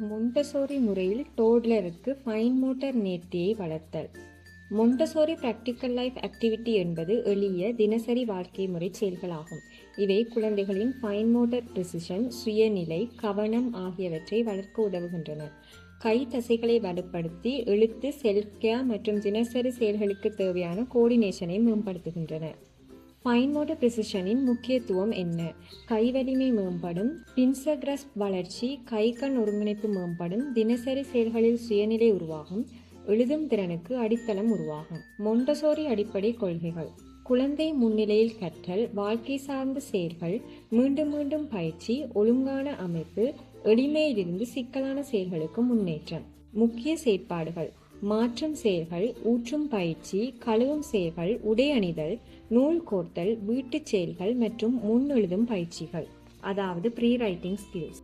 மொண்டசோரி முறையில் டோட்லருக்கு fine motor நேர்த்தியை வளர்த்தல். மொண்டசோரி practical life activity என்பது எளிய தினசரி வாழ்க்கை முறை செயல்களாகும். இவை குழந்தைகளின் ஃபைன் மோட்டார் பிரிசிஷன், சுயநிலை, கவனம் ஆகியவற்றை வளர்க்க உதவுகின்றன. கை தசைகளை வலுப்படுத்தி எழுத்து, செல்ஃப் கேர் மற்றும் தினசரி செயல்களுக்கு தேவையான கோஆர்டினேஷனை மேம்படுத்துகின்றன. ஃபைன் மோட்டார் பிரிசிஷனின் முக்கியத்துவம் என்ன? கை வலிமை மேம்படும், பின்சர் கிராஸ்ப் வளர்ச்சி, கை கண் ஒருங்கிணைப்பு மேம்படும், தினசரி செயல்களில் சுயநிலை உருவாகும், எழுதும் திறனுக்கு அடித்தளம் உருவாகும். மொண்டசோரி அடிப்படை கொள்கைகள்: குழந்தை முன்னிலையில் கற்றல், வாழ்க்கை சார்ந்த செயல்கள், மீண்டும் மீண்டும் பயிற்சி, ஒழுங்கான அமைப்பு, எளிமையிலிருந்து சிக்கலான செயல்களுக்கு முன்னேற்றம். முக்கிய செயற்பாடுகள்: மாற்றும் செயல்கள், ஊற்றும் பயிற்சி, கழுவும் செயல்கள், உடை அணிதல், நூல் கோர்த்தல், வீட்டுச் செயல்கள் மற்றும் முன் எழுதும் பயிற்சிகள், அதாவது ப்ரீ ரைட்டிங் ஸ்கில்ஸ்.